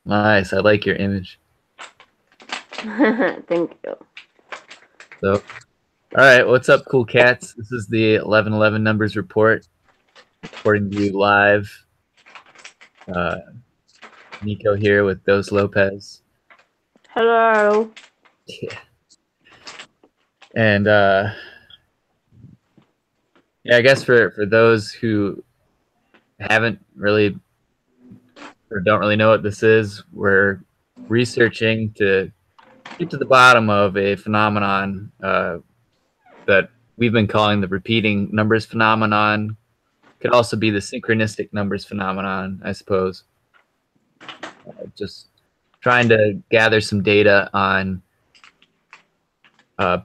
Nice. I like your image. Thank you. So, all right. What's up, cool cats? This is the 1111 numbers report. Reporting to you live. Uh, Nico here with Dos Lopez. Hello. Yeah. And yeah, I guess for those who haven't really or don't really know what this is, we're researching to get to the bottom of a phenomenon that we've been calling the repeating numbers phenomenon. Could also be the synchronistic numbers phenomenon, I suppose. Just trying to gather some data on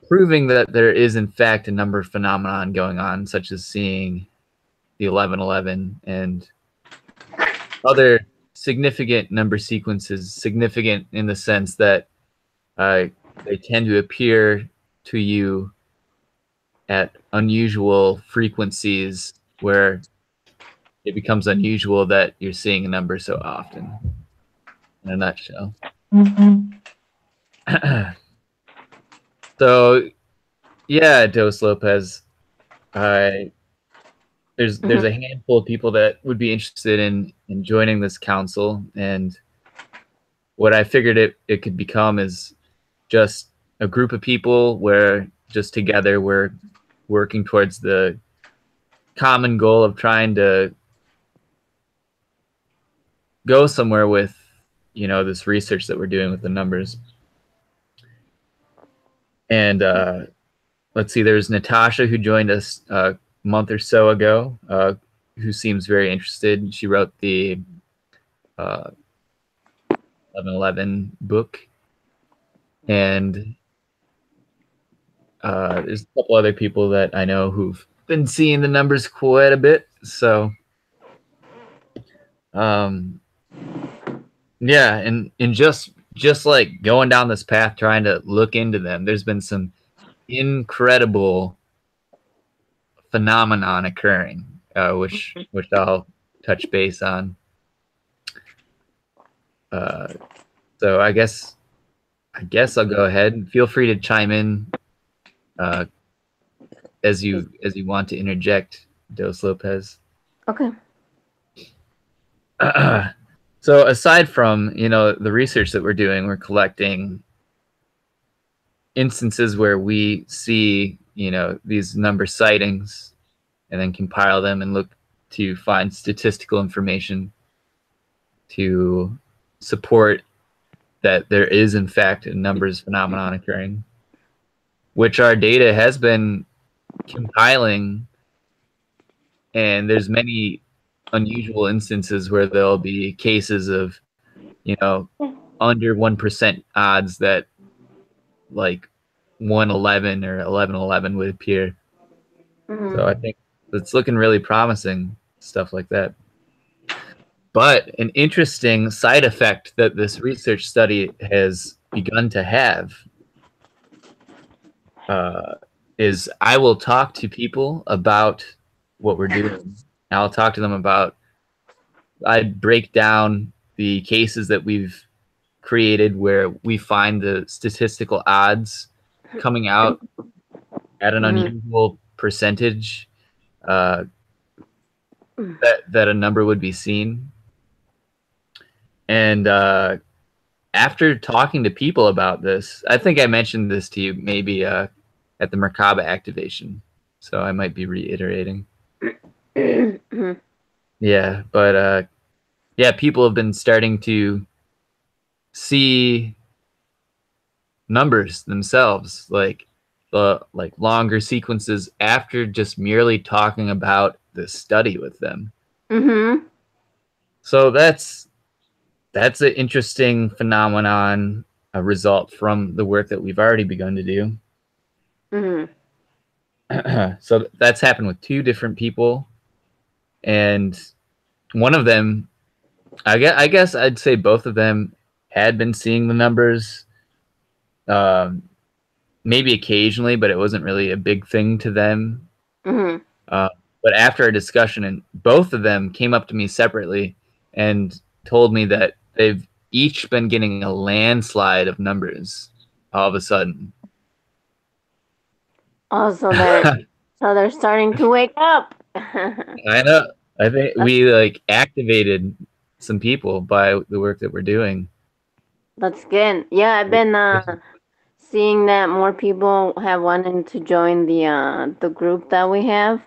proving that there is, in fact, a number phenomenon going on, such as seeing the 1111 and other significant number sequences, significant in the sense that they tend to appear to you at unusual frequencies where it becomes unusual that you're seeing a number so often, in a nutshell. So, yeah, Dos Lopez, there's a handful of people that would be interested in joining this council, and what I figured it could become is just a group of people where just together we're working towards the common goal of trying to go somewhere with this research that we're doing with the numbers. And let's see, there's Natasha who joined us a month or so ago, who seems very interested. She wrote the 1111 book, and there's a couple other people that I know who've been seeing the numbers quite a bit. So, yeah, and just like going down this path, trying to look into them, there's been some incredible phenomenon occurring, which I'll touch base on. So I guess I'll go ahead. Feel free to chime in as you want to interject, Dos Lopez. Okay. So aside from the research that we're doing, we're collecting instances where we see these number sightings, and then compile them and look to find statistical information to support that there is in fact a numbers phenomenon occurring, which our data has been compiling, and there's many unusual instances where there'll be cases of under 1% odds that like 111 or 1111 would appear. So I think it's looking really promising, stuff like that. But an interesting side effect that this research study has begun to have is I will talk to people about what we're doing. I'll talk to them about, I break down the cases that we've created where we find the statistical odds coming out at an unusual percentage that a number would be seen. And after talking to people about this, I think I mentioned this to you maybe at the Merkaba activation, so I might be reiterating. Yeah, but yeah, people have been starting to see numbers themselves, like longer sequences after just merely talking about the study with them. So that's an interesting phenomenon, a result from the work that we've already begun to do. So that's happened with two different people, and one of them, I guess I'd say both of them had been seeing the numbers, maybe occasionally, but it wasn't really a big thing to them. But after a discussion, and both of them came up to me separately and told me that they've each been getting a landslide of numbers all of a sudden. Also, they're starting to wake up. I know. I think we like activated some people by the work that we're doing. That's good. Yeah, I've been seeing that more people have wanted to join the group that we have.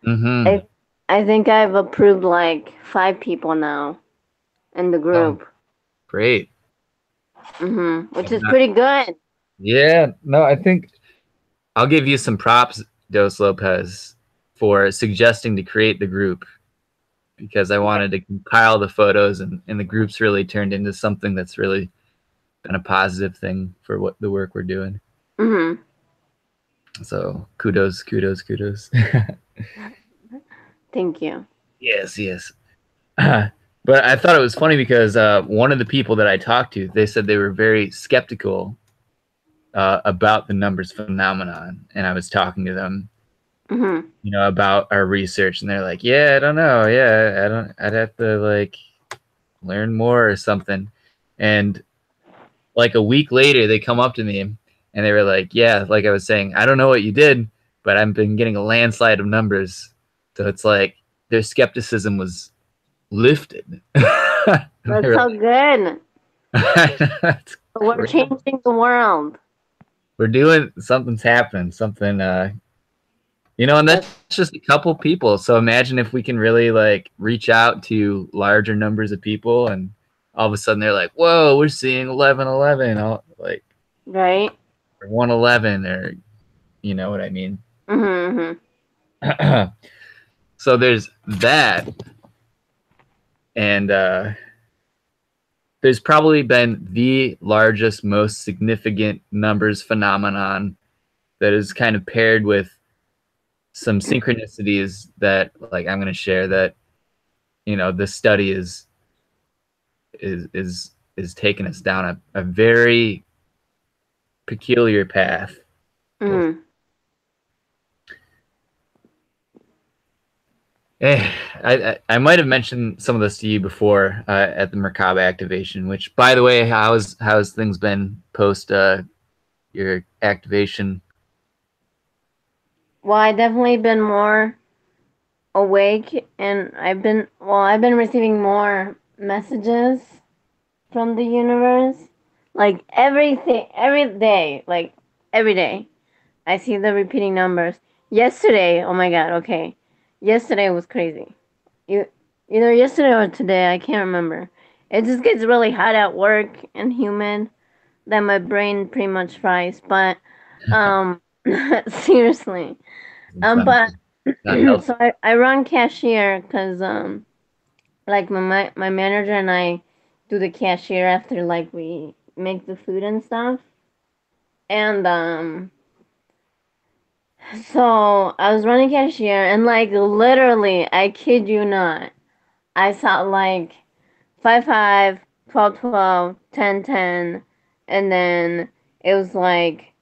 Mm-hmm. I think I've approved like 5 people now in the Oh, group. great. Which is pretty good. Yeah. No, I think I'll give you some props, Dos Lopez, for suggesting to create the group because I wanted to compile the photos and the group's really turned into something that's really been a positive thing for what the work we're doing. Mm-hmm. So kudos. Thank you. Yes. But I thought it was funny because one of the people that I talked to, they said they were very skeptical about the numbers phenomenon, and I was talking to them, about our research, and they're like, "Yeah, I don't know. Yeah, I don't. I'd have to like learn more or something." And like a week later, they come up to me and they were like, "Yeah, like I was saying, I don't know what you did, but I've been getting a landslide of numbers." So it's like their skepticism was lifted. That's so good. We're great. changing the world. We're doing something's happening. Something, and that's just a couple people. So imagine if we can really like reach out to larger numbers of people, and all of a sudden they're like, "Whoa, we're seeing 1111," like right, or 111, or you know what I mean. So there's that, and there's probably been the largest, most significant numbers phenomenon that is kind of paired with some synchronicities that like I'm going to share that this study is taking us down a very peculiar path. I might have mentioned some of this to you before at the Merkaba activation, which, by the way, how's things been post your activation? Well, I definitely been more awake, and I've been receiving more messages from the universe, like every day, I see the repeating numbers. Yesterday, oh my god, okay, yesterday was crazy. Either yesterday or today, I can't remember. It just gets really hot at work and humid that my brain pretty much fries. But seriously, but so I run cashier because like my manager and I do the cashier after like we make the food and stuff, and so I was running cashier, and like literally, I kid you not, I saw like 5 5, 12 12, 10 10, and then it was like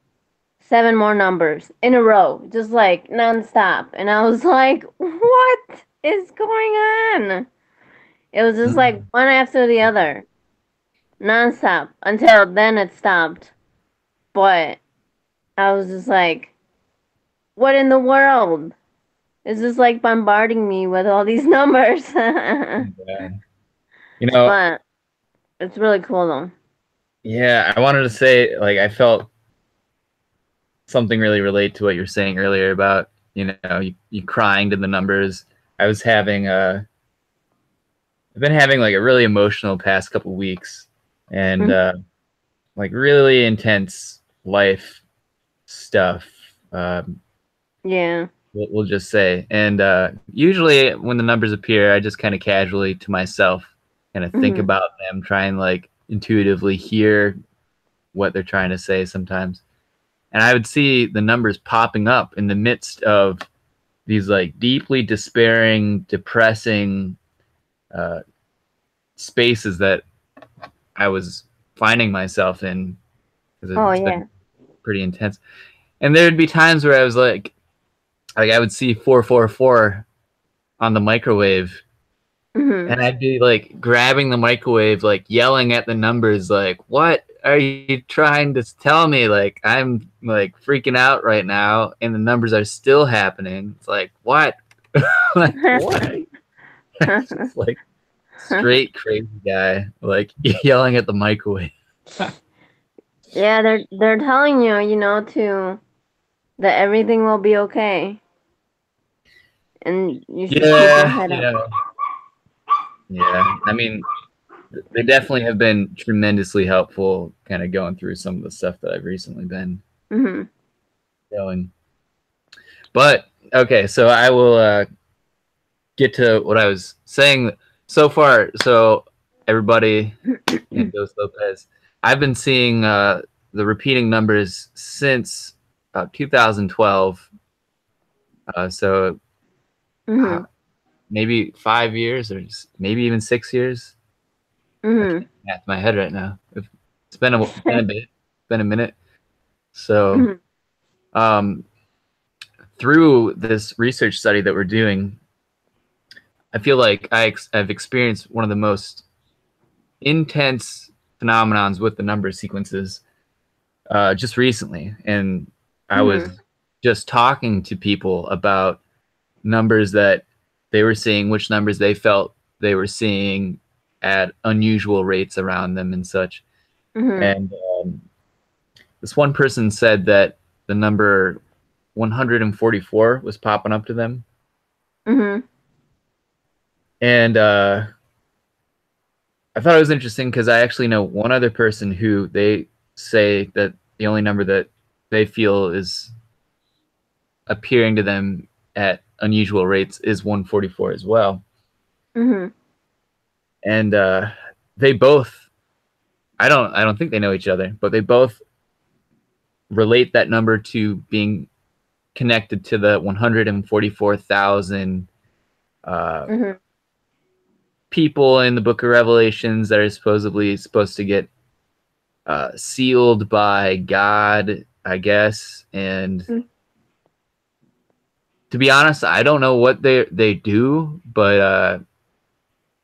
7 more numbers in a row, just like nonstop. And I was like, what is going on? It was just like one after the other, nonstop, until then it stopped. But I was just like, what in the world? It's just like bombarding me with all these numbers. Yeah. But it's really cool though. Yeah, I wanted to say, like, I felt something really relate to what you were saying earlier about, you crying to the numbers. I was having I've been having like a really emotional past couple weeks, and like really intense life stuff. Yeah. We'll just say, and usually when the numbers appear, I just kind of casually to myself kind of think about them, try and like intuitively hear what they're trying to say sometimes. And I would see the numbers popping up in the midst of these like deeply despairing, depressing spaces that I was finding myself in, because it's been pretty intense. And there'd be times where I was like I would see 444 on the microwave, Mhm. and I'd be like grabbing the microwave, like yelling at the numbers, like, "What are you trying to tell me? Like, I'm like freaking out right now, and the numbers are still happening." It's like, what? Like, what? Just like straight crazy guy, like yelling at the microwave. Yeah, they're telling you, you know, to that everything will be okay, and you should keep your Yeah, head you up. know, yeah. I mean, they definitely have been tremendously helpful, kind of going through some of the stuff that I've recently been Mhm. going. But okay, so I will get to what I was saying so far. So everybody and Dos Lopez, I've been seeing the repeating numbers since about 2012. So uh, Mhm. maybe 5 years or maybe even 6 years. I Mhm. can't math my head right now. It's been a bit, it's been a minute. So Mhm. um, through this research study that we're doing, I feel like I've experienced one of the most intense phenomenons with the number sequences just recently, and I was Mhm. just talking to people about numbers that they were seeing, which numbers they felt they were seeing at unusual rates around them and such. Mhm. And this one person said that the number 144 was popping up to them, Mhm. and I thought it was interesting because I actually know one other person who they say that the only number that they feel is appearing to them at unusual rates is 144 as well. Mhm. And they both, I don't think they know each other, but they both relate that number to being connected to the 144,000 uh, Mhm. people in the Book of Revelations that are supposedly supposed to get sealed by God, I guess. And Mhm. to be honest, I don't know what they do, but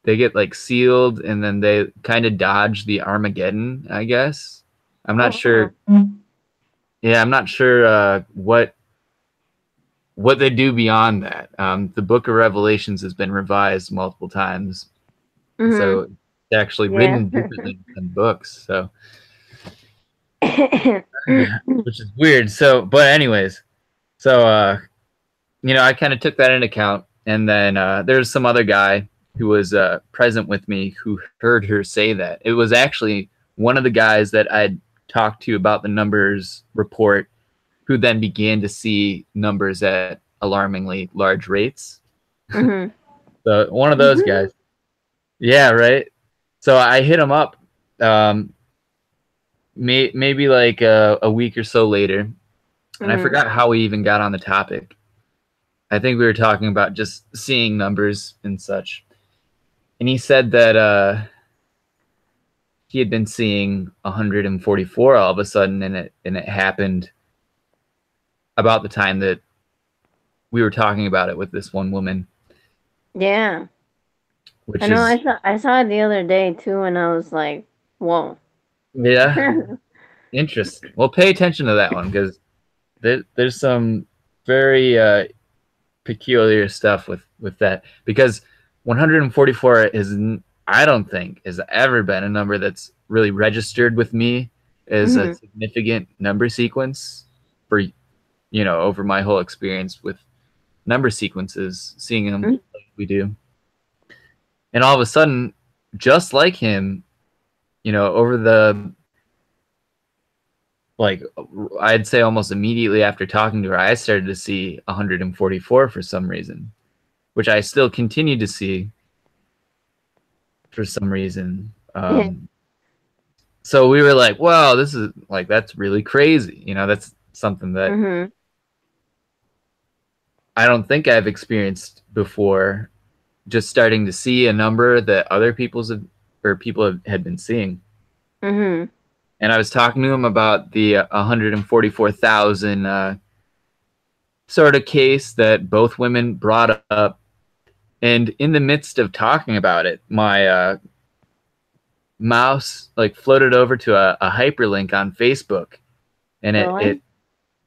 they get like sealed and then they kind of dodge the Armageddon, I guess. I'm not Oh. sure. Yeah, I'm not sure what they do beyond that. The Book of Revelations has been revised multiple times, so Mhm. it's actually Yeah. written differently than books. So which is weird. So, but anyways, so I kind of took that into account, and then there's some other guy who was present with me who heard her say that. It was actually one of the guys that I'd talked to about the numbers report, who then began to see numbers at alarmingly large rates. Mhm. So one of those guys. Yeah, right. So I hit him up, um, maybe like a week or so later, and I Mhm. forgot how we even got on the topic. I think we were talking about just seeing numbers and such. And he said that he had been seeing 144 all of a sudden, and it happened about the time that we were talking about it with this one woman, Yeah. I which know. is I saw it the other day too, and I was like, "Whoa." yeah, interesting. Well, pay attention to that one because there's some very peculiar stuff with that because 144 is I don't think has ever been a number that's really registered with me as a Mhm. significant number sequence for over my whole experience with number sequences, seeing them Mhm. like we do. And all of a sudden, just like him, over the like I'd say almost immediately after talking to her, I started to see 144 for some reason, which I still continue to see for some reason. Yeah. So we were like, "Wow, this is like that's really crazy." That's something that Mhm. I don't think I've experienced before. Just starting to see a number that other people had been seeing. Mhm. And I was talking to him about the 144,000 sort of case that both women brought up, And in the midst of talking about it, my mouse like floated over to a hyperlink on Facebook, and Really?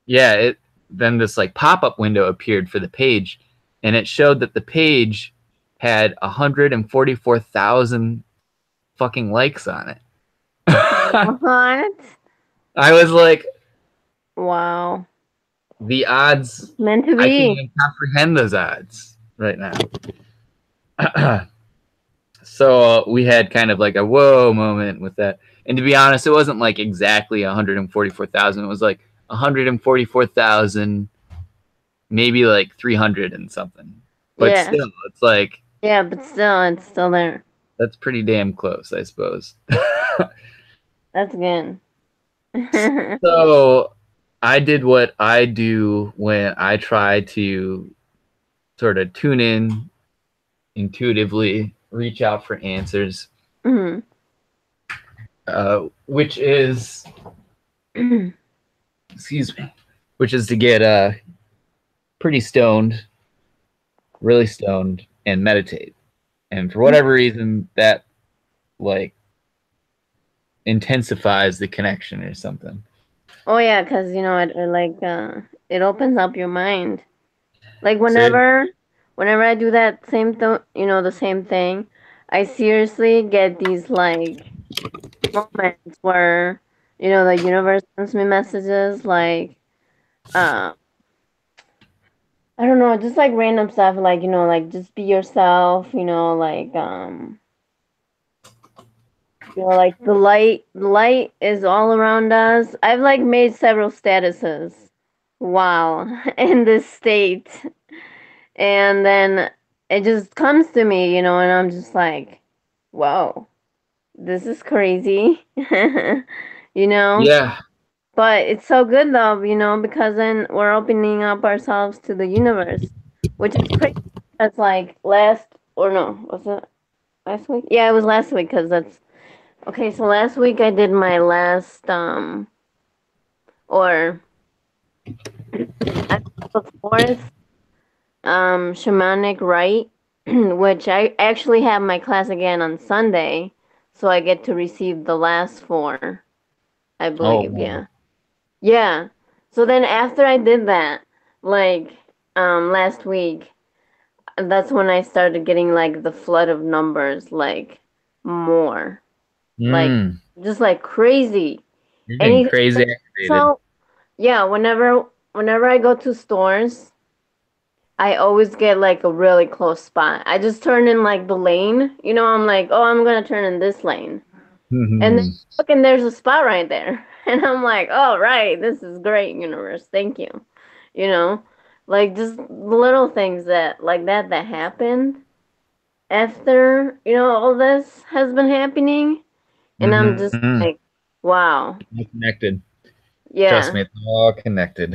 it then this like pop-up window appeared for the page, and it showed that the page had 144,000 fucking likes on it. What? I was like, Wow. the odds, Meant to I can't be. even comprehend those odds right now. So we had kind of like a whoa moment with that. And to be honest, it wasn't like exactly 144,000. It was like 144,000, maybe like 300 and something. But Yeah. still, it's like, Yeah, but still, it's still there. that's pretty damn close, I suppose. That's good. So I did what I do when I try to sort of tune in intuitively, reach out for answers, Mhm. which is, excuse me, which is to get pretty stoned, really stoned, and meditate. And for whatever reason, that like intensifies the connection or something. Oh yeah, because it like it opens up your mind. Like So, whenever I do that the same thing, I seriously get these like moments where the universe sends me messages like uh I don't know, just like random stuff like like just be yourself, like the light is all around us. I've like made several statuses while in this state. And then it just comes to me, and I'm just like, whoa, this is crazy. you know? yeah, But it's so good though, because then we're opening up ourselves to the universe, which is crazy. That's like was it last week? Yeah, it was last week because that's okay. So last week I did my last, or I the fourth shamanic rite, which I actually have my class again on Sunday, so I get to receive the last four, I oh believe. wow. Yeah, yeah. So then after I did that, like last week, that's when I started getting like the flood of numbers, like more, like Mm, just like crazy. you're getting Any crazy activated. so yeah, whenever I go to stores. I always get like a really close spot. I just turn in like the lane. I'm like, oh, I'm gonna turn in this lane. And then look, and there's a spot right there. And I'm like, oh, right, this is great, universe. Thank you. You know, like just little things like that happened after, all this has been happening. And I'm just Mm-hmm. like, wow. All connected. Trust Yeah. me, it's all connected.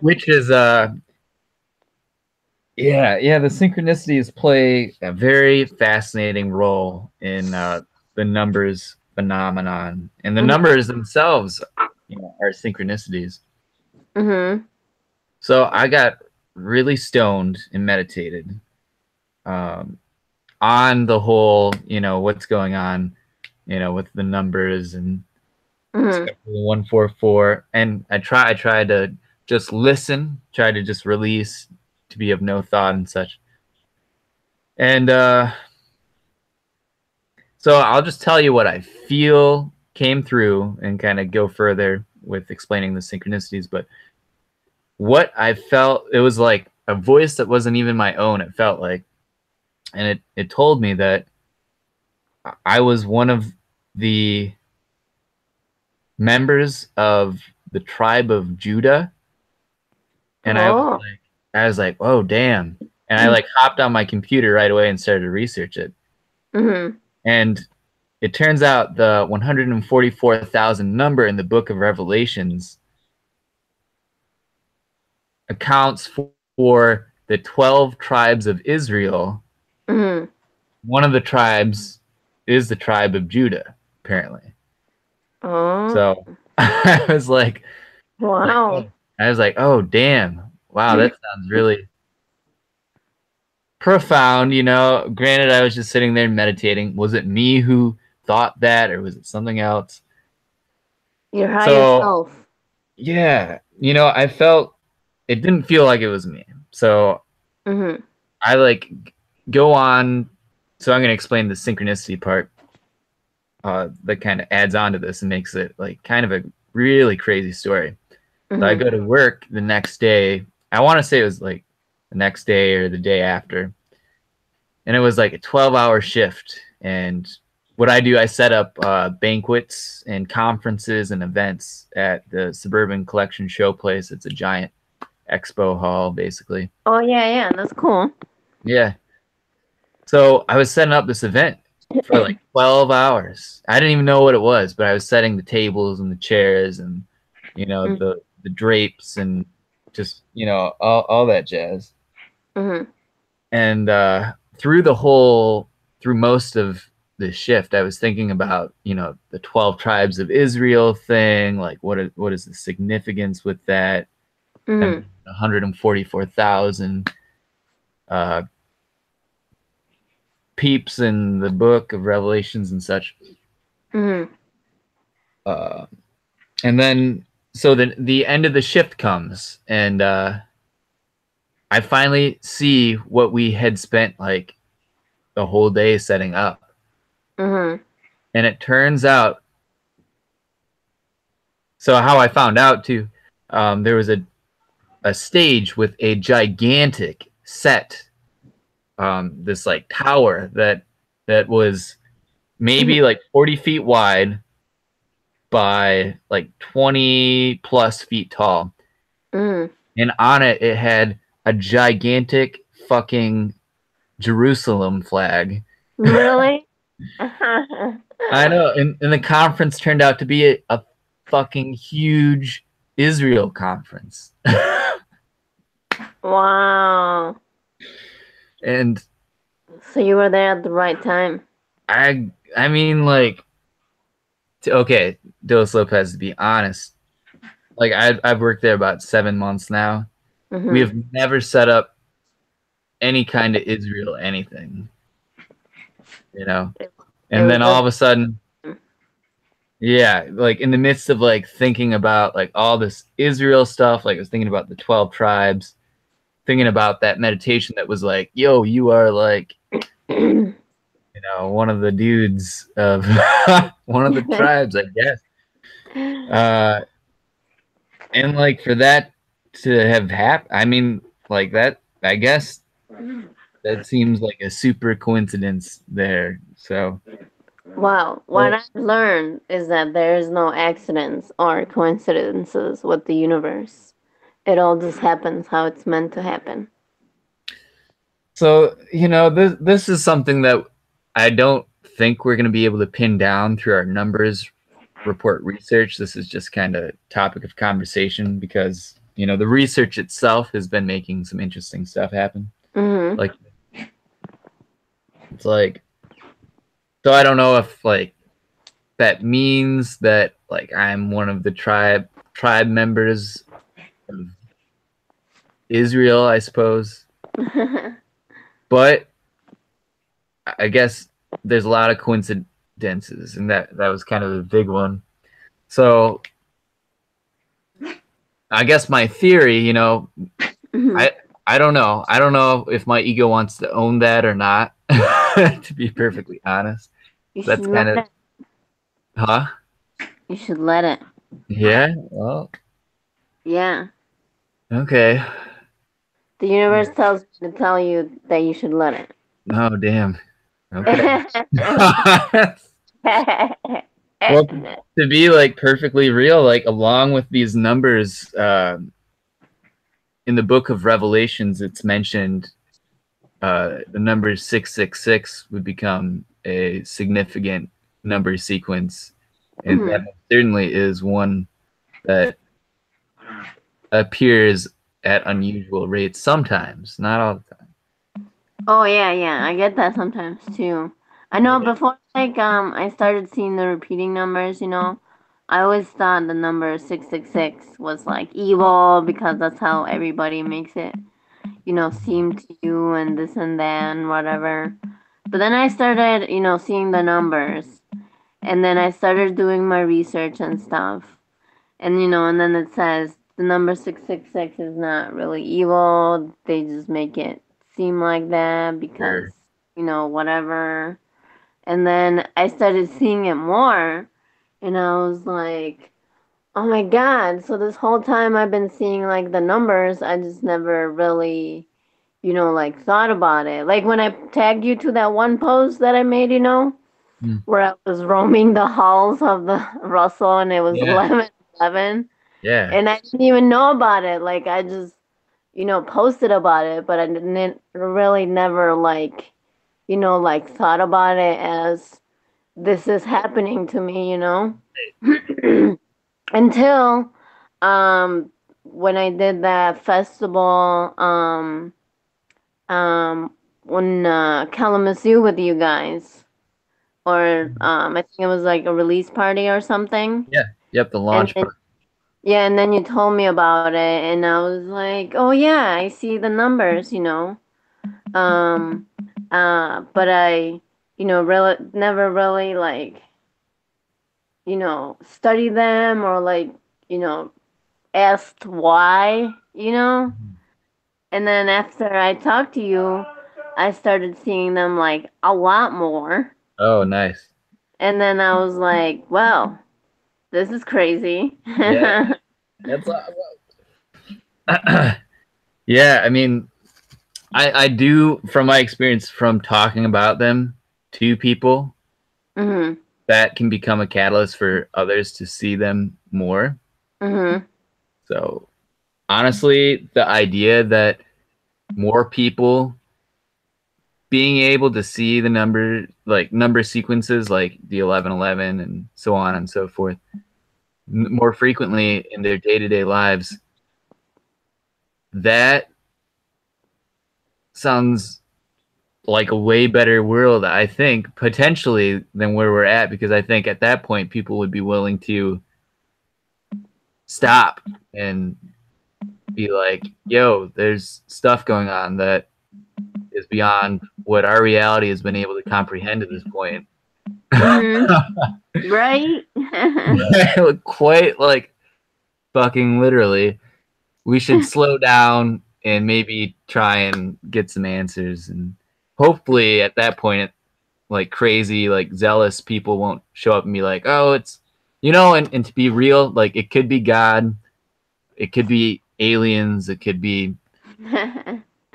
Which is yeah, the synchronicities play a very fascinating role in the numbers phenomenon, and the Mm-hmm. numbers themselves, are synchronicities. Mm-hmm. So I got really stoned and meditated um, on the whole, what's going on, with the numbers and Mm-hmm. especially the 144, and I tried to just listen, try to just release, to be of no thought and such. And so I'll just tell you what I feel came through and kind of go further with explaining the synchronicities. But what I felt, it was like a voice that wasn't even my own, it felt like. And it told me that I was one of the members of the tribe of Judah. And Oh. I was like, oh damn. And I like hopped on my computer right away and started to research it. Mm-hmm. And it turns out the 144,000 number in the book of Revelations accounts for the 12 tribes of Israel. Mm-hmm. One of the tribes is the tribe of Judah, apparently. Oh. So I was Wow. oh damn. Wow, that sounds really profound, you know. Granted, I was just sitting there meditating. Was it me who thought that, or was it something else? Your higher So, self. yeah, you know, I felt it didn't feel like it was me. So Mm-hmm. I like go on. So I'm going to explain the synchronicity part that kind of adds on to this and makes it like kind of a really crazy story. So I Mm-hmm. go to work the next day. I want to say it was like the next day or the day after. And it was like a 12-hour shift. And what I do, I set up banquets and conferences and events at the Suburban Collection Showplace. It's a giant expo hall, basically. Oh yeah, yeah, that's cool. Yeah. So I was setting up this event for like 12 hours. I didn't even know what it was, but I was setting the tables and the chairs and, you know, the drapes and just, you know, all that jazz. Mm-hmm. And through most of the shift, I was thinking about, you know, the 12 tribes of Israel thing, like what is the significance with that? Mm-hmm. And 144,000 uh, peeps in the book of Revelations and such. Mm-hmm. Uh, and then so the end of the shift comes, and I finally see what we had spent like the whole day setting up. Mm-hmm. And it turns out, so how I found out too, there was a stage with a gigantic set, this like tower that was maybe like 40 feet wide by like 20 plus feet tall. Mm-hmm. And on it, it had a gigantic fucking Jerusalem flag. Really? I know. And the conference turned out to be a fucking huge Israel conference. Wow. And So you were there at the right time. I mean, like, okay, Dos Lopez, to be honest, like I've worked there about 7 months now. We Mm-hmm. have never set up any kind of Israel anything, you know. It And was then all just of a sudden, yeah, like in the midst of like thinking about like all this Israel stuff, like I was thinking about the 12 tribes, thinking about that meditation that was like, yo, you are like, you know, one of the dudes of one of the tribes, I guess. Uh, and like for that to have happened, I mean, like that, I guess that seems like a super coincidence there. So, Wow. What well, I've learned is that there is no accidents or coincidences with the universe. It all just happens how it's meant to happen. so you know, this is something that I don't think we're going to be able to pin down through our numbers report research. This is just kind of topic of conversation because you know the research itself has been making some interesting stuff happen. Mm-hmm. Like it's like so I don't know if like that means that like I'm one of the tribe members of Israel, I suppose. But I guess there's a lot of coincidences, and that was kind of the big one. So I guess my theory, you know, Mm-hmm. I I don't know. I don't know if my ego wants to own that or not. To be perfectly honest, You should that's kind let of it. huh? You should let it. Yeah. Well, Yeah. okay. The universe tells me to tell you that you should let Oh damn. Okay. it. Well, to be like perfectly real, like along with these numbers, in the book of Revelations, it's mentioned the number 666 would become a significant number sequence, and that Mhm. certainly is one that appears at unusual rates sometimes, not all the time. Oh yeah, yeah. I get that sometimes too. I know before like I started seeing the repeating numbers, I always thought the number 666 was like evil because that's how everybody makes it. seem to you and this and that and whatever. But then I started, seeing the numbers. And then I started doing my research and stuff. And then it says the number 666 is not really evil. They just make it seem like that because, Sure. whatever. And then I started seeing it more, and I was like, oh my God. So this whole time I've been seeing like the numbers, I just never really, like thought about it. Like when I tagged you to that one post that I made, Mm. where I was roaming the halls of the Russell and it was Yeah. 11:11, Yeah. and I didn't even know about it. Like I just, posted about it, but I didn't really never like, like thought about it as this is happening to me. Until um when I did that festival um in Kalamazoo with you guys, or I think it was like a release party or something. Yeah. Yep. The And launch then, part. yeah, and then you told me about it, and I was like, oh yeah, I see the numbers. Um, but I, really never really like, study them or like, you know, asked why. And then after I talked to you, I started seeing them like a lot more. Oh, nice. And then I was like, well, this is crazy. Yeah. That's awesome. Yeah. I mean, I do, from my experience from talking about them to people, Mhm. that can become a catalyst for others to see them more. Mhm. So honestly, the idea that more people being able to see the number sequences like the 1111 and so on and so forth more frequently in their day-to-day lives, that sounds like a way better world, I think, potentially, than where we're at, because I think at that point people would be willing to stop and be like, yo, there's stuff going on that is beyond what our reality has been able to comprehend at this point. Mhm. Right? Quite like fucking literally. We should slow down and maybe try and get some answers. And hopefully at that point, like crazy, like zealous people won't show up and be like, oh, it's, and to be real, like it could be God, it could be aliens, it could be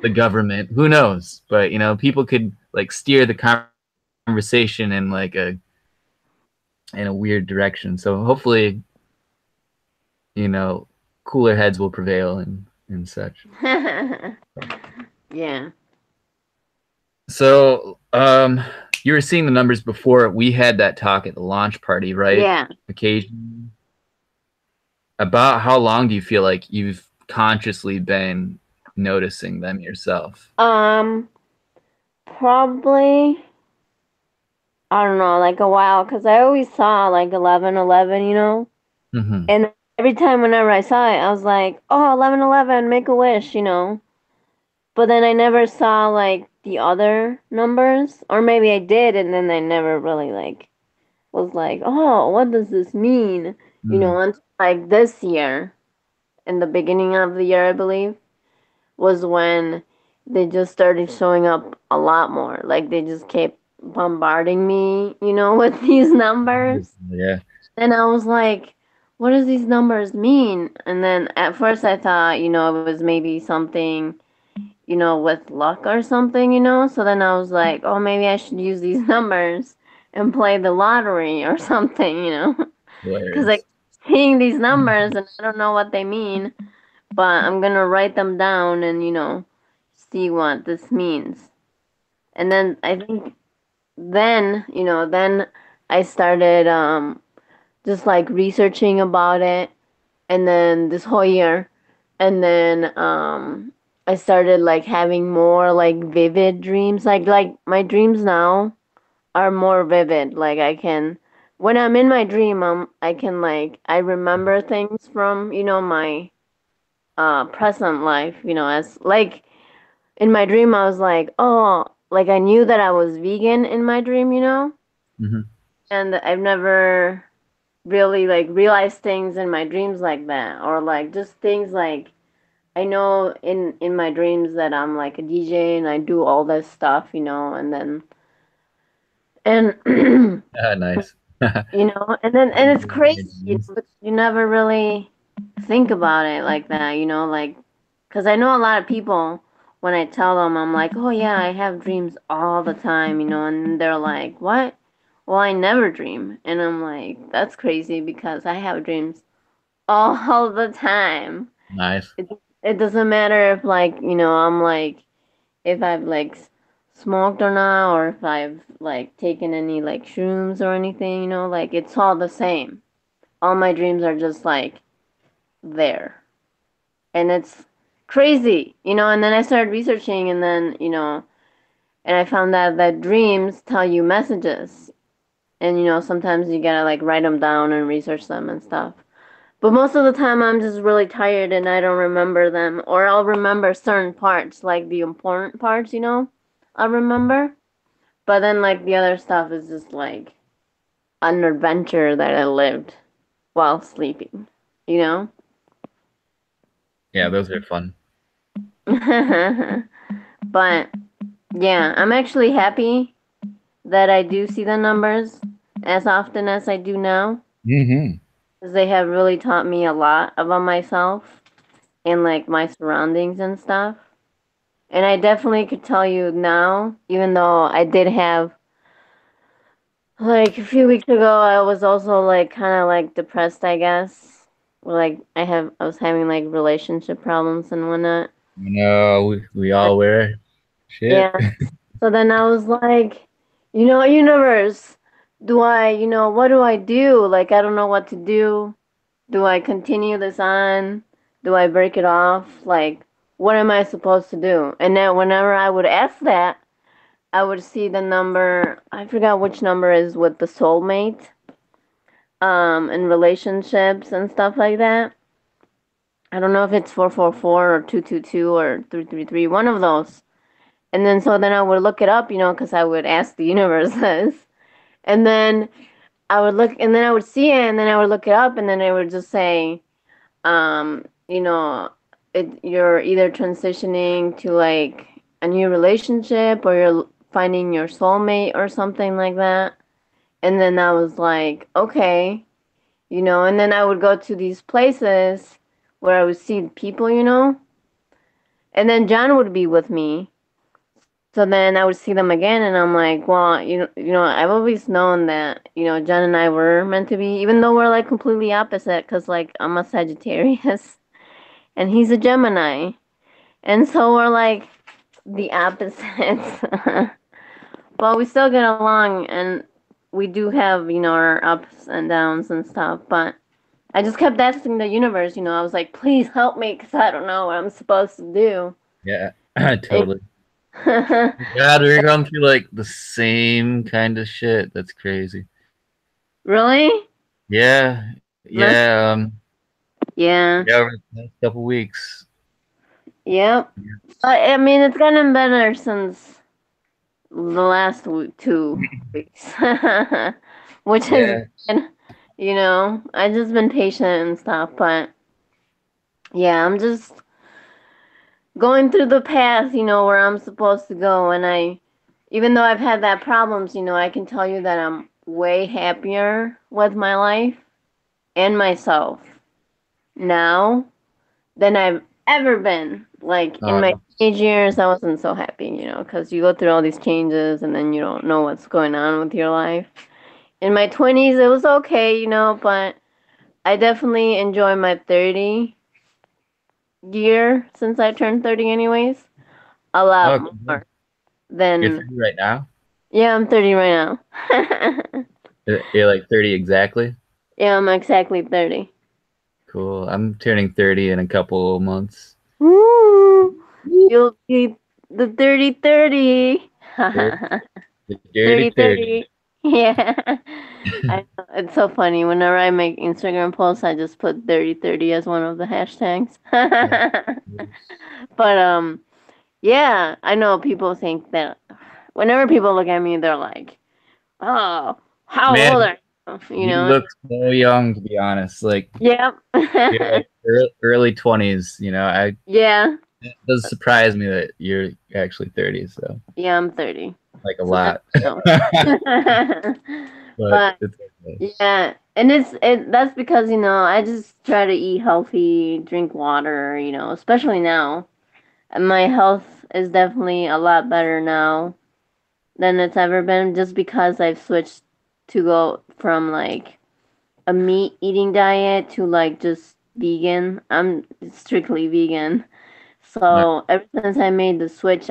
the government, who knows? But, people could like steer the conversation in like in a weird direction. So hopefully, you know, cooler heads will prevail and such. Yeah. So, you were seeing the numbers before we had that talk at the launch party, right? Yeah. Occasionally. About how long do you feel like you've consciously been noticing them yourself? Um, Probably, I don't know, like a while, because I always saw like 11:11. Mm-hmm. And every time whenever I saw it, I was like, oh, 11:11, make a wish. But then I never saw like the other numbers, or maybe I did, and then I never really like was like, oh, what does this mean? Mm-hmm. Until like this year, in the beginning of the year, I believe, was when they just started showing up a lot more. Like they just kept bombarding me, with these numbers. Yeah. And I was like, what does these numbers mean? And then at first I thought, it was maybe something, with luck or something. So then I was like, oh, maybe I should use these numbers and play the lottery or something. Because I Hilarious. keep seeing these numbers and I don't know what they mean, but I'm gonna write them down and, see what this means. And then I think then I started just like researching about it, and then this whole year, and then I started like having more like vivid dreams. Like my dreams now are more vivid. Like I can, when I'm in my dream, I can like I remember things from my present life. As like in my dream I was like, oh, like I knew that I was vegan in my dream, Hmm. and I've never really like realized things in my dreams like that, or like just things like I know in my dreams that I'm like a DJ and I do all this stuff, and then and Ah, nice. and it's crazy, but you never really think about it like that, like because I know a lot of people when I tell them I'm like, oh yeah, I have dreams all the time, and they're like, what? Well, I never dream, and I'm like, that's crazy because I have dreams all the time. Nice. It doesn't matter if like I'm like if I've like smoked or not, or if I've like taken any like shrooms or anything, like it's all the same. All my dreams are just like there. And it's crazy, and then I started researching and then, and I found out that dreams tell you messages. And sometimes you gotta like write them down and research them and stuff. But most of the time I'm just really tired and I don't remember them. Or I'll remember certain parts, like the important parts, I'll remember. But then like the other stuff is just like an adventure that I lived while sleeping, you know? Yeah, those are fun. But yeah, I'm actually happy that I do see the numbers as often as I do now, Hmm. because they have really taught me a lot about myself and like my surroundings and stuff. And I definitely could tell you now, even though I did have like a few weeks ago, I was also like kind of like depressed, I guess. Like I was having like relationship problems and whatnot. No, we all wear shit. Yeah. So then I was like, universe, what do I do? Like I don't know what to do. Do I continue this on? Do I break it off? Like, what am I supposed to do? And then whenever I would ask that, I would see the number. I forgot which number is with the soulmate, and relationships and stuff like that. I don't know if it's 444 or 222 or 333, one of those. And then so then I would look it up, because I would ask the universe this. And then I would look, and then I would see it, and then I would look it up, and then it would just say, um, you know, you're either transitioning to like a new relationship or you're finding your soulmate or something like that. And then I was like, okay, and then I would go to these places where I would see people, and then John would be with me. So then I would see them again, and I'm like, well, I've always known that, John and I were meant to be, even though we're like completely opposite, because like I'm a Sagittarius and he's a Gemini, and so we're like the opposites, but we still get along, and we do have, our ups and downs and stuff. But I just kept asking the universe, I was like, please help me, because I don't know what I'm supposed to do. Yeah, And totally. God, we're going through like the same kind of shit. That's crazy. Really? Yeah, Must, yeah, yeah. yeah. Over the past couple weeks. Yep. I mean, it's gotten better since the last 2 weeks, which is Yeah, good. I just been patient and stuff, but yeah, I'm just going through the path, where I'm supposed to go. And even though I've had that problems, I can tell you that I'm way happier with my life and myself now than I've ever been. Like in my uh, teenage years, I wasn't so happy, because you go through all these changes and then you don't know what's going on with your life. In my 20s, it was okay, but I definitely enjoy my 30 year since I turned 30 anyways, a lot oh, more you're than, 30 right now. yeah, I'm 30 right now. You're like 30 exactly. Yeah, I'm exactly 30. Cool. I'm turning 30 in a couple months. Woo! You'll be the 30-30. The dirty 30. 30-30. Yeah. I know. It's so funny. Whenever I make Instagram posts, I just put 30-30 as one of the hashtags. Yeah. But Yeah, I know people think that whenever people look at me, they're like, "Oh, how Man, old are you?" You you know? look so young, to be honest. Like Yep. you're like early 20s. You know, Yeah. it does surprise me that you're actually 30. So Yeah, I'm 30. like a So that's lot, no. but But it's okay. yeah, and that's because, I just try to eat healthy, drink water, especially now. And my health is definitely a lot better now than it's ever been just because I've switched to go from like a meat eating diet to like just vegan. I'm strictly vegan. Nice. So ever since I made the switch,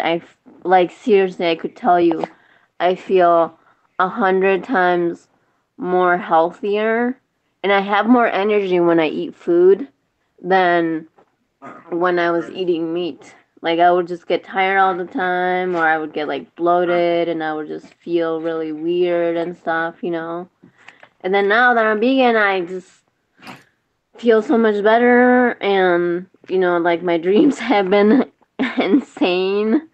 like seriously, I could tell you, I feel 100 times more healthier, and I have more energy when I eat food than when I was eating meat. Like I would just get tired all the time, or I would get like bloated, and I would just feel really weird and stuff. And then now that I'm vegan, I just feel so much better, and like my dreams have been insane.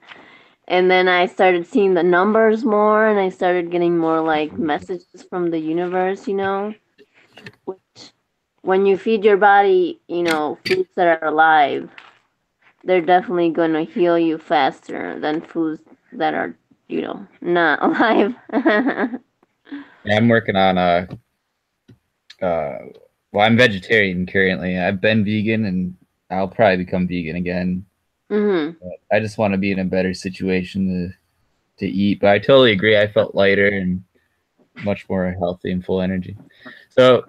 And then I started seeing the numbers more, and I started getting more like messages from the universe. Which, when you feed your body, foods that are alive, they're definitely going to heal you faster than foods that are, not alive. Yeah, I'm working on uh, well, I'm vegetarian currently. I've been vegan, and I'll probably become vegan again. Mhm. I just want to be in a better situation to eat. But I totally agree. I felt lighter and much more healthy and full energy. So,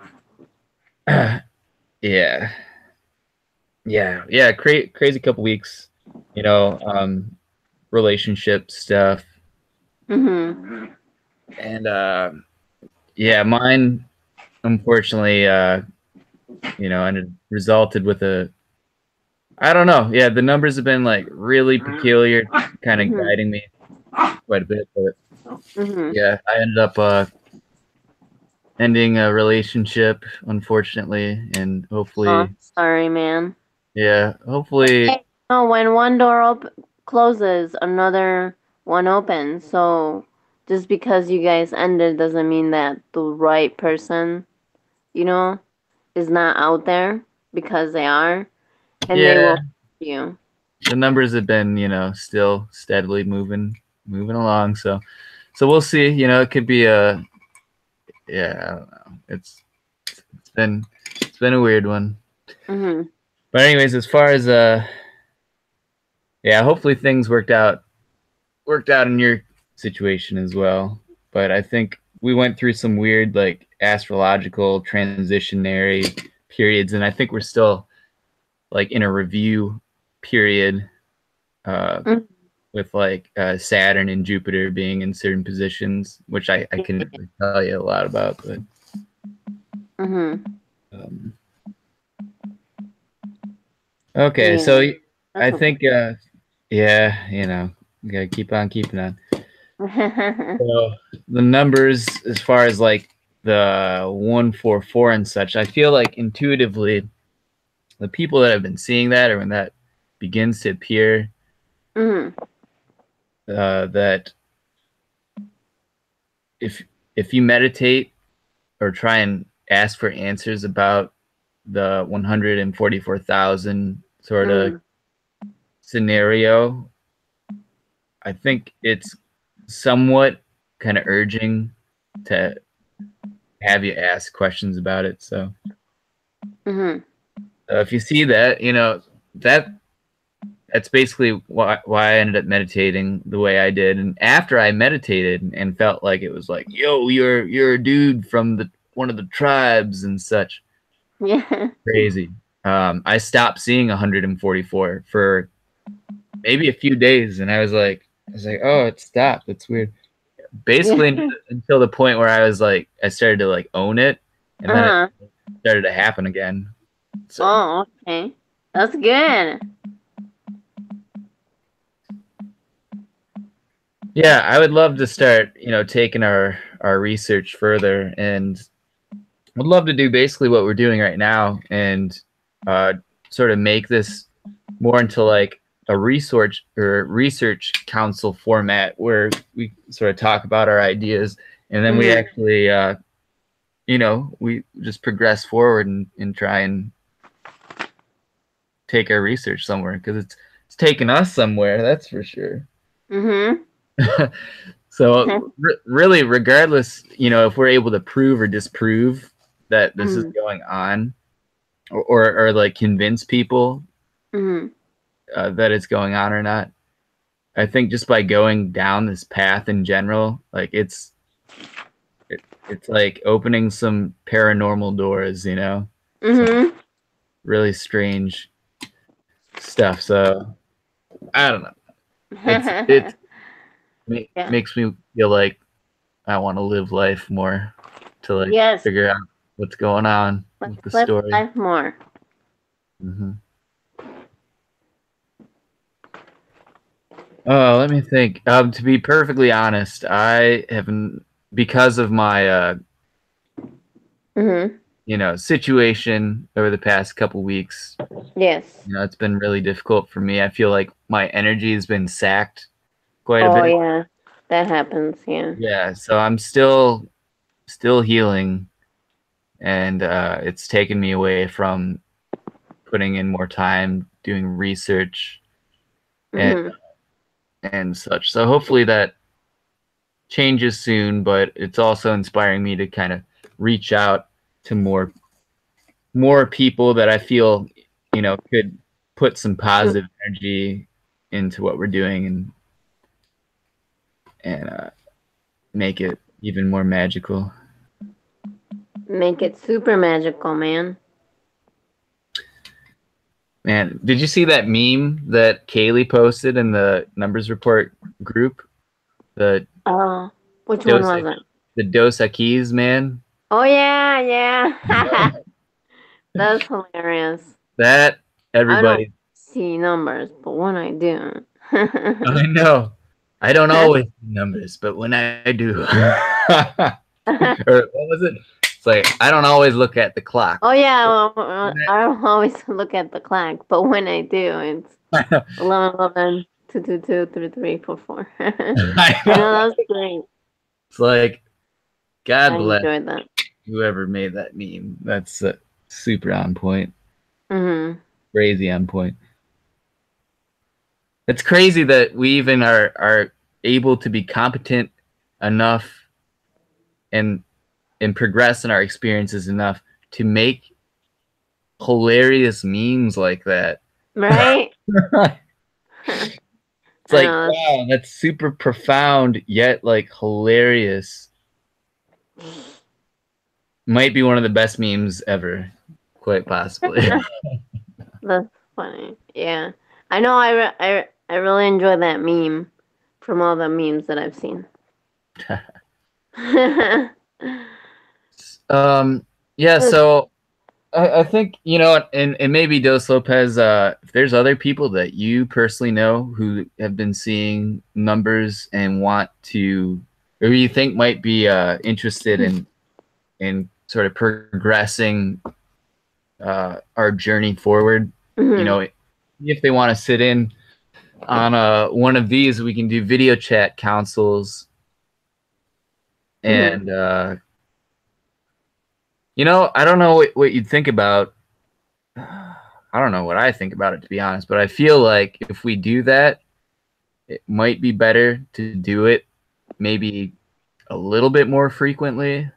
yeah, yeah. Crazy couple weeks. You know, relationship stuff, Mhm. and yeah, mine unfortunately, and resulted with a. I don't know. Yeah, the numbers have been like really peculiar, kind of Mhm. guiding me quite a bit. But Mhm. yeah, I ended up ending a relationship, unfortunately, and Oh, hopefully, sorry, man. yeah, hopefully, Hey, no, when one door closes, another one opens. So just because you guys ended doesn't mean that the right person, you know, is not out there, because they are, and they yeah, will you. the numbers have been, still steadily moving along. So we'll see. It could be yeah, I don't know. It's been a weird one. Mhm. But anyways, as far as yeah, hopefully things worked out in your situation as well. But I think we went through some weird like astrological transitionary periods, and I think we're still like in a review period uh, Mhm. with like Saturn and Jupiter being in certain positions, which I can really tell you a lot about. But Mhm. um, okay, Yeah, so I that's okay. think yeah, you gotta keep on keeping on. So the numbers, as far as like the 144 and such, I feel like intuitively, the people that have been seeing that, or when that begins to appear, Mhm. that if if you meditate or try and ask for answers about the 144,000 sort of Mhm. scenario, I think it's somewhat kind of urging to have you ask questions about it. So Mhm. if you see that, that that's basically why I ended up meditating the way I did. And after I meditated and felt like it was like, yo, you're a dude from the one of the tribes and such, Yeah. crazy. I stopped seeing 144 for maybe a few days, and I was like, oh, it stopped. It's weird. Yeah. Basically until the point where I started to like own it, and then it Uh-huh. started to happen again. So Oh, okay. That's good. yeah, I would love to start, taking our research further, and would love to do basically what we're doing right now, and uh, sort of make this more into like a research council format where we sort of talk about our ideas, and then we actually we just progress forward and try and take our research somewhere, because it's taken us somewhere, that's for sure. So really, regardless, if we're able to prove or disprove that this is going on, or like convince people that it's going on or not, I think just by going down this path in general, like it's like opening some paranormal doors, some really strange stuff. So I don't know. It makes me feel like I want to live life more, to like figure out what's going on with the story. Life more. Oh, let me think. To be perfectly honest, I haven't, because of my situation over the past couple weeks. Yes. It's been really difficult for me. I feel like my energy has been sacked quite a bit. Oh yeah, that happens. Yeah. Yeah, so I'm still healing, and it's taken me away from putting in more time doing research and such. So hopefully that changes soon, but it's also inspiring me to kind of reach out to more people that I feel could put some positive energy into what we're doing, and make it even more magical. Make it super magical, man. Man, did you see that meme that Kaylee posted in the Numbers Report group? Which one was it? The Dos Equis man. Oh yeah. That's hilarious. That everybody. I don't see numbers, but when I do. I know. I don't always see numbers, but when I do. Or what was it? It's like, I don't always look at the clock. Oh yeah, I don't always look at the clock, but when I do, it's 11, 2, 2, 2, 3, 3, 4, 4. I know, that's great. It's like, God bless that. Whoever made that meme. That's super on point. Crazy on point. It's crazy that we even are able to be competent enough and progress in our experiences enough to make hilarious memes like that. Right? It's like, wow, that's super profound, yet like hilarious. Might be one of the best memes ever, quite possibly. That's funny. Yeah, I know. I really enjoy that meme from all the memes that I've seen. Yeah. So I think, and maybe Dos Lopez, if there's other people that you personally know who have been seeing numbers and want to, or you think might be interested in sort of progressing our journey forward, if they want to sit in on one of these, we can do video chat councils, and I don't know what you'd think about. I don't know what I think about it, to be honest, but I feel like if we do that, it might be better to do it maybe a little bit more frequently,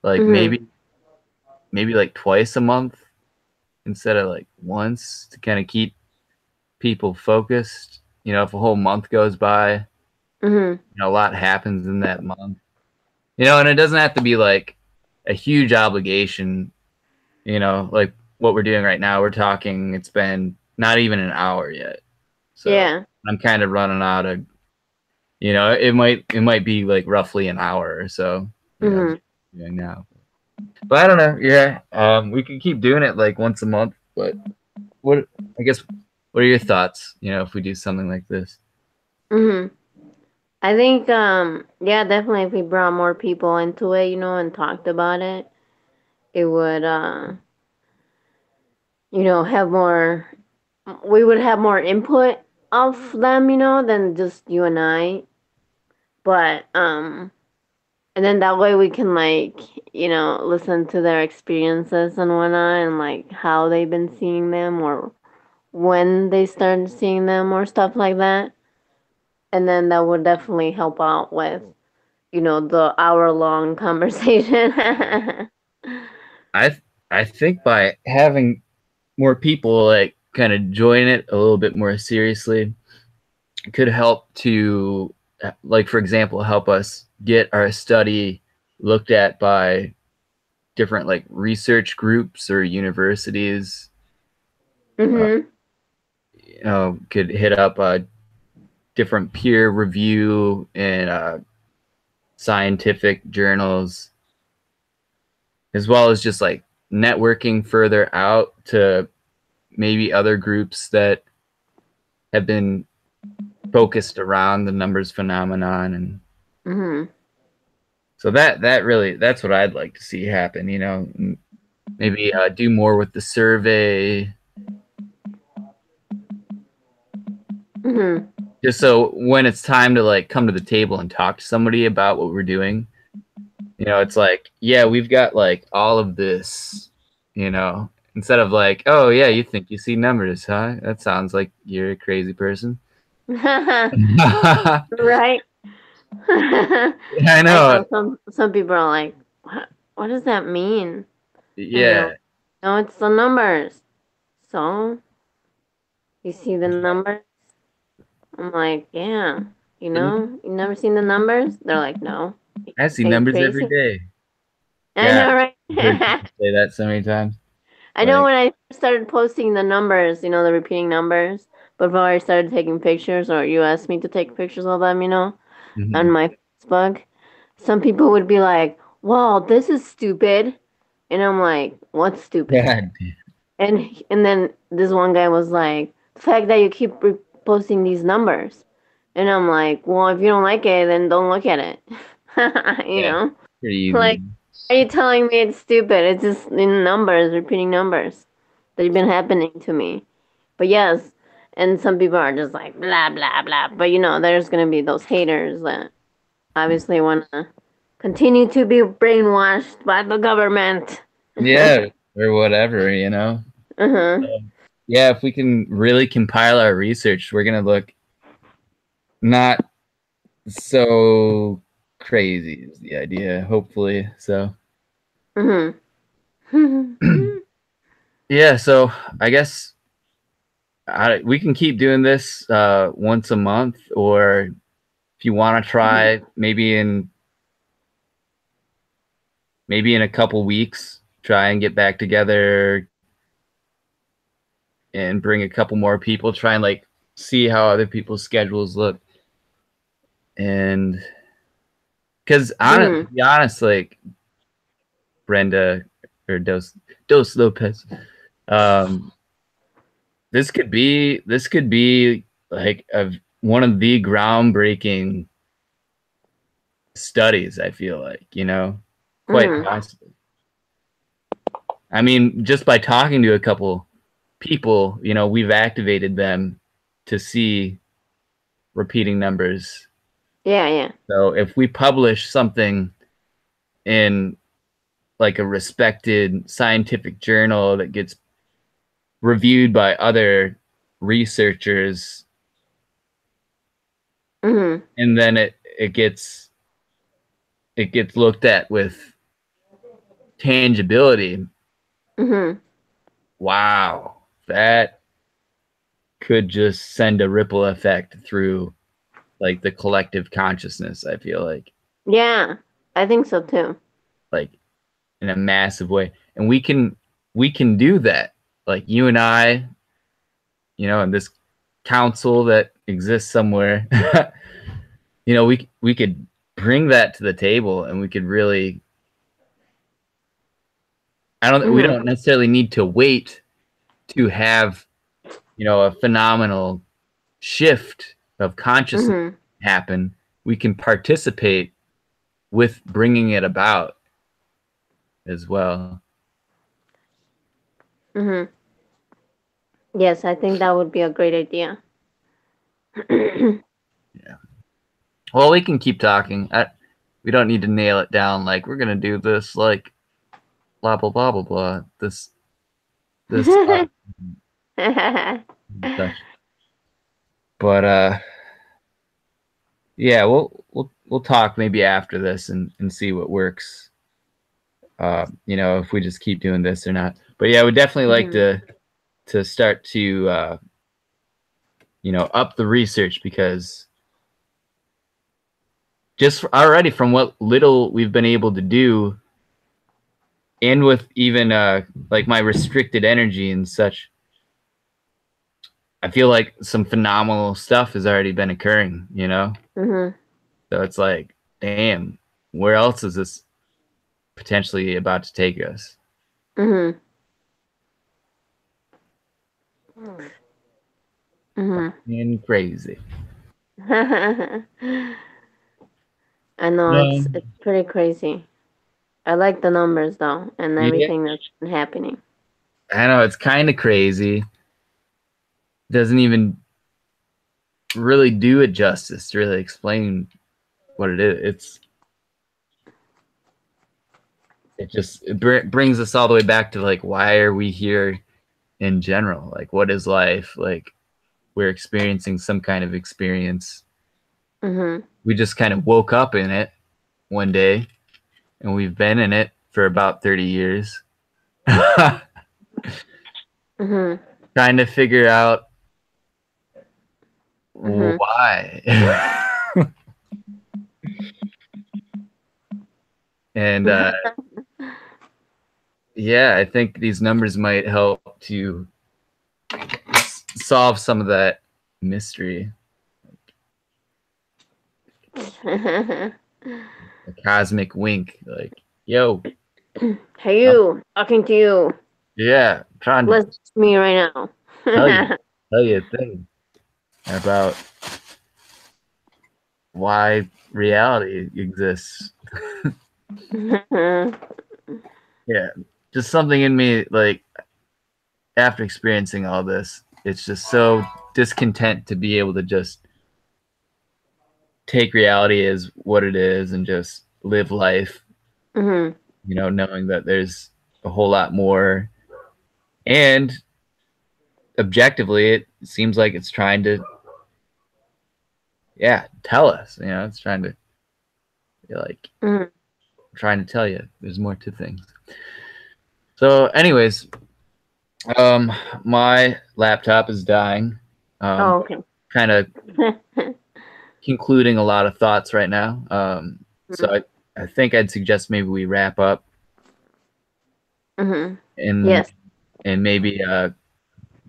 like maybe like twice a month instead of like once, to kind of keep people focused. If a whole month goes by, a lot happens in that month, and it doesn't have to be like a huge obligation, like what we're doing right now. We're talking, it's been not even an hour yet. So yeah, I'm kind of running out of, it might be like roughly an hour or so doing now. But I don't know. Yeah. We can keep doing it like once a month, but what are your thoughts, if we do something like this? I think, yeah, definitely if we brought more people into it, and talked about it, it would, have more we would have more input of them, than just you and I. But and then that way we can like, listen to their experiences and whatnot, and like how they've been seeing them or when they started seeing them or stuff like that. And then that would definitely help out with, the hour-long conversation. I I think by having more people like kind of join it a little bit more seriously could help to, like, for example, help us get our study looked at by different like research groups or universities. uh, Mhm. could hit up different peer review and scientific journals, as well as just like networking further out to maybe other groups that have been focused around the numbers phenomenon. And Mhm. so that really, that's what I'd like to see happen, maybe do more with the survey, Mhm. just so when it's time to like come to the table and talk to somebody about what we're doing, it's like, yeah, we've got like all of this, instead of like, oh yeah, you think you see numbers, huh? That sounds like you're a crazy person. I Right. I know. know some people are like, what does that mean? And Yeah. no, it's the numbers. So you see the numbers? I'm like, yeah. You never seen the numbers? They're like, no. I see Are you numbers every crazy? day. I Yeah, know, I've heard right? people say that so many times. I know Like, when I started posting the numbers, the repeating numbers, before I started taking pictures, or you asked me to take pictures of them, on mhm. my Facebook, some people would be like, "Wow, this is stupid," and I'm like, "What's stupid?" God, And then this one guy was like, "The fact that you keep posting these numbers," and I'm like, "Well, if you don't like it, then don't look at it," you yeah, know, pretty easy. like. Are you telling me it's stupid? It's just in numbers, repeating numbers that have been happening to me. But yes, and some people are just like blah blah blah. But there's gonna be those haters that obviously wanna continue to be brainwashed by the government. Yeah, or whatever, Uh-huh. Yeah, if we can really compile our research, we're gonna look not so crazy is the idea, hopefully. So Uh-huh. yeah, so I guess we can keep doing this once a month, or if you want to try, maybe in a couple weeks, try and get back together and bring a couple more people, try and like see how other people's schedules look. And because to be honest, like Brenda or Dos Lopez, um, this could be like one of the groundbreaking studies. I feel like, quite Uh-huh. possibly. I mean, just by talking to a couple people, we've activated them to see repeating numbers. Yeah, yeah. So if we publish something in like a respected scientific journal that gets reviewed by other researchers, Uh-huh. and then it gets looked at with tangibility, Uh-huh. wow, that could just send a ripple effect through like the collective consciousness, I feel Yeah, I think so too. like in a massive way. And we can do that. Like you and I, in this council that exists somewhere, we could bring that to the table, and we could really, we Uh-huh. don't necessarily need to wait to have, a phenomenal shift of consciousness Uh-huh. happen. We can participate with bringing it about as well. Uh-huh. Yes, I think that would be a great idea. Yeah. Well, we can keep talking. We don't need to nail it down. Like we're gonna do this. Like blah blah blah blah blah. This such. But yeah, we'll talk maybe after this and see what works. If we just keep doing this or not. But yeah, we'd definitely like to start to up the research, because just already from what little we've been able to do, and with even like my restricted energy and such, I feel like some phenomenal stuff has already been occurring, Mhm. So it's like, damn, where else is this potentially about to take us? Mhm. Mhm. And crazy. I know Yeah. it's pretty crazy. I like the numbers though, and Yeah, everything that's been happening. I know it's kind of crazy. Doesn't even really do it justice to really explain what it is. It brings us all the way back to like, why are we here in general? Like, what is life? Like, we're experiencing some kind of experience. Mhm. We just kind of woke up in it one day, and we've been in it for about 30 years. Mhm. Trying to figure out Mhm. why. And yeah, I think these numbers might help to solve some of that mystery. A cosmic wink, like, yo, Hey, I'm, you talking to you. yeah, I'm trying to Listen to me right now. tell you tell you a thing about why reality exists. Yeah, just something in me, like, after experiencing all this, it's just so discontent to be able to just take reality as what it is and just live life, Mhm. knowing that there's a whole lot more. And objectively, it seems like it's trying to, yeah, tell us, it's trying to, like, Mhm. trying to tell you there's more to things. So, anyways, my laptop is dying. Oh, okay. Kind of concluding a lot of thoughts right now. So I think I'd suggest maybe we wrap up Mhm. and Yes. maybe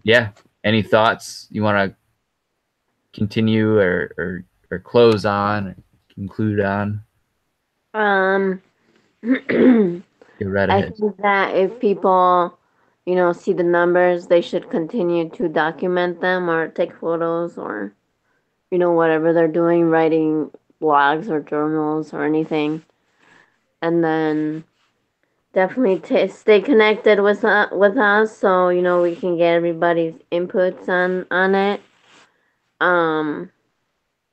yeah, any thoughts you want to continue or close on or conclude on? Um. Get right I ahead. think that if people, see the numbers, they should continue to document them or take photos or, whatever they're doing, writing blogs or journals or anything. And then definitely stay connected with us so, we can get everybody's inputs on it. Um,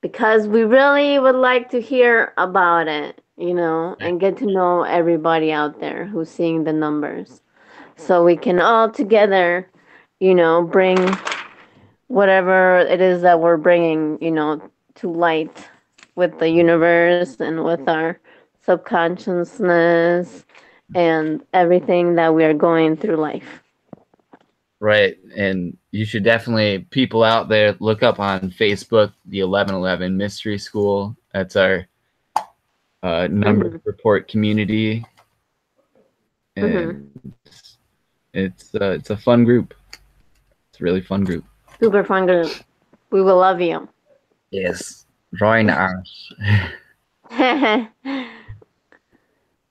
because we really would like to hear about it, and get to know everybody out there who's seeing the numbers. So we can all together, bring whatever it is that we're bringing, to light with the universe and with our subconsciousness and everything that we are going through life. Right. And you should definitely, people out there, look up on Facebook the 1111 Mystery School. That's our number Mm-hmm. report community, Mm-hmm. and it's a fun group. It's a really fun group. Super fun group. We will love you. Yes, join us.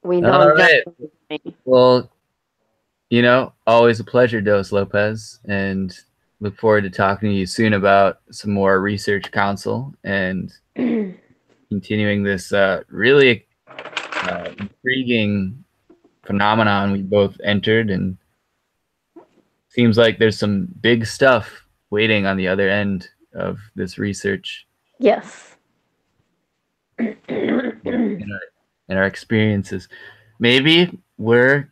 We All don't judge right. anybody. Well, always a pleasure, Dos Lopez, and look forward to talking to you soon about some more Research Council and continuing this really intriguing phenomenon we both entered and Seems like there's some big stuff waiting on the other end of this research. Yes. In our experiences. Maybe we're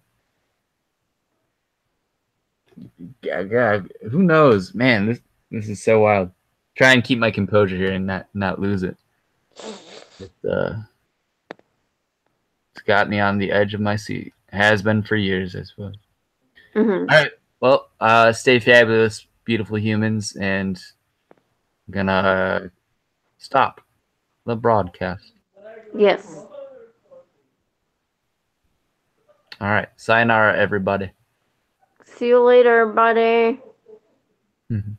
God, who knows? Man, this is so wild. Try and keep my composure here and not lose it. It's got me on the edge of my seat. Has been for years, I suppose. Mm-hmm. All right. Well, stay fabulous, beautiful humans, and I'm gonna stop the broadcast. Yes. All right. Sayonara, everybody. See you later, buddy. Mm-hmm.